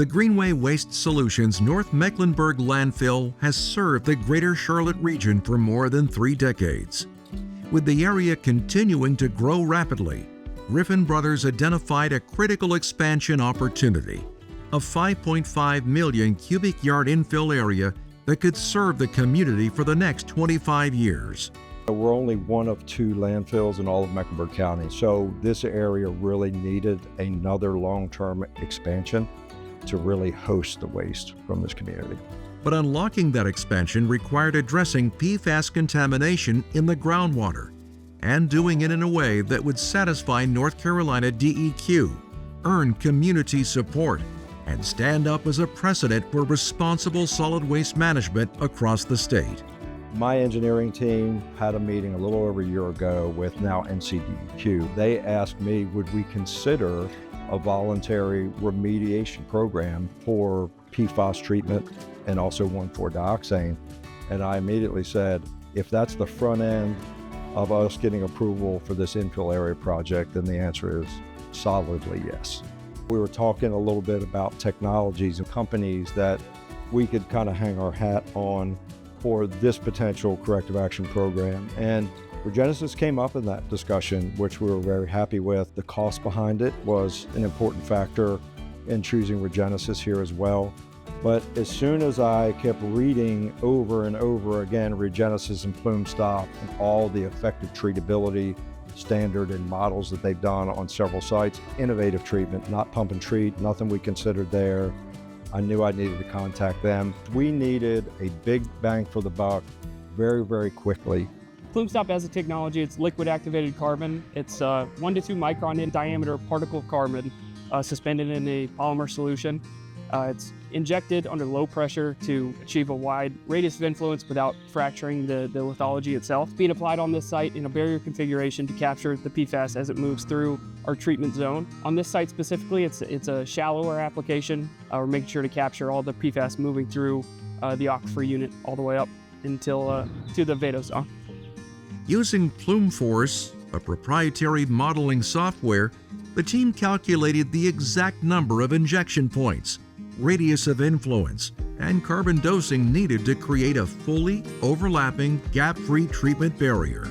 The Greenway Waste Solutions North Mecklenburg landfill has served the greater Charlotte region for more than 3 decades. With the area continuing to grow rapidly, Griffin Brothers identified a critical expansion opportunity, a 5.5 million cubic yard infill area that could serve the community for the next 25 years. We're only one of 2 landfills in all of Mecklenburg County, so this area really needed another long-term expansion to really host the waste from this community. But unlocking that expansion required addressing PFAS contamination in the groundwater and doing it in a way that would satisfy North Carolina DEQ, earn community support, and stand up as a precedent for responsible solid waste management across the state. My engineering team had a meeting a little over a year ago with now NCDEQ. They asked me, would we consider a voluntary remediation program for PFAS treatment and also 1,4-dioxane. And I immediately said, if that's the front end of us getting approval for this infill area project, then the answer is solidly yes. We were talking a little bit about technologies and companies that we could kind of hang our hat on for this potential corrective action program. And Regenesis came up in that discussion, which we were very happy with. The cost behind it was an important factor in choosing Regenesis here as well. But as soon as I kept reading over and over again Regenesis and PlumeStop and all the effective treatability standard and models that they've done on several sites, innovative treatment, not pump and treat, nothing we considered there, I knew I needed to contact them. We needed a big bang for the buck very, very quickly. PlumeStop has a technology, it's liquid activated carbon. It's 1 to 2 micron in diameter particle of carbon suspended in a polymer solution. It's injected under low pressure to achieve a wide radius of influence without fracturing the lithology itself. Being applied on this site in a barrier configuration to capture the PFAS as it moves through our treatment zone. On this site specifically, it's a shallower application. We're making sure to capture all the PFAS moving through the aquifer unit all the way up until to the Vado zone. Using PlumeForce, a proprietary modeling software, the team calculated the exact number of injection points, radius of influence, and carbon dosing needed to create a fully overlapping, gap-free treatment barrier.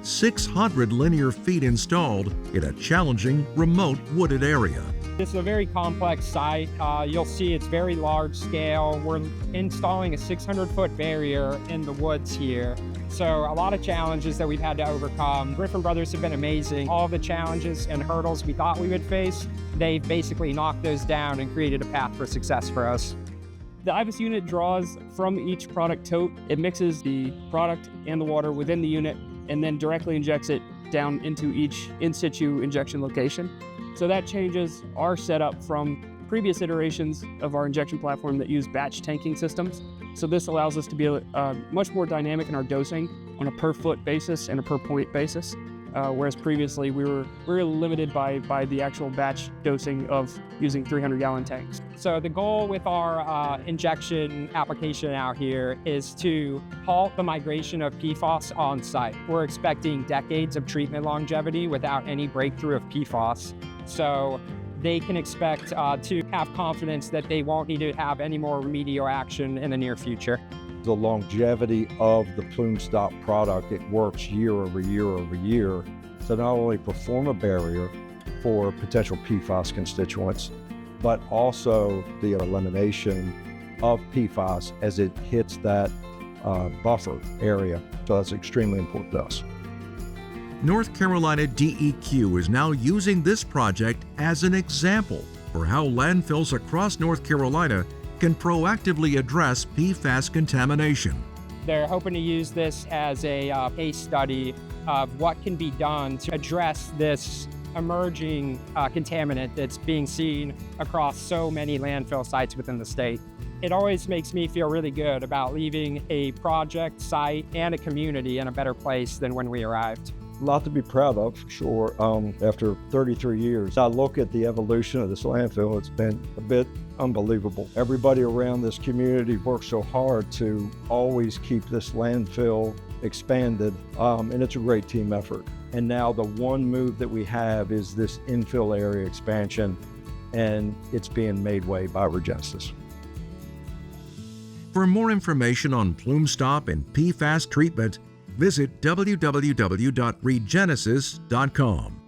600 linear feet installed in a challenging, remote wooded area. This is a very complex site. You'll see it's very large scale. We're installing a 600-foot barrier in the woods here. So a lot of challenges that we've had to overcome. Griffin Brothers have been amazing. All the challenges and hurdles we thought we would face, they've basically knocked those down and created a path for success for us. The IBIS unit draws from each product tote. It mixes the product and the water within the unit and then directly injects it down into each in-situ injection location. So that changes our setup from previous iterations of our injection platform that use batch tanking systems. So this allows us to be much more dynamic in our dosing on a per foot basis and a per point basis. Whereas previously we were limited by the actual batch dosing of using 300-gallon tanks. So the goal with our injection application out here is to halt the migration of PFAS on site. We're expecting decades of treatment longevity without any breakthrough of PFAS. So they can expect to have confidence that they won't need to have any more remedial action in the near future. The longevity of the PlumeStop product, it works year over year over year to not only perform a barrier for potential PFAS constituents, but also the elimination of PFAS as it hits that buffer area. So that's extremely important to us. North Carolina DEQ is now using this project as an example for how landfills across North Carolina can proactively address PFAS contamination. They're hoping to use this as a case study of what can be done to address this emerging contaminant that's being seen across so many landfill sites within the state. It always makes me feel really good about leaving a project, site, and a community in a better place than when we arrived. A lot to be proud of, for sure. After 33 years, I look at the evolution of this landfill. It's been a bit unbelievable. Everybody around this community works so hard to always keep this landfill expanded, and it's a great team effort. And now the one move that we have is this infill area expansion. and it's being made way by Regenesis. For more information on PlumeStop and PFAS treatment, visit www.regenesis.com.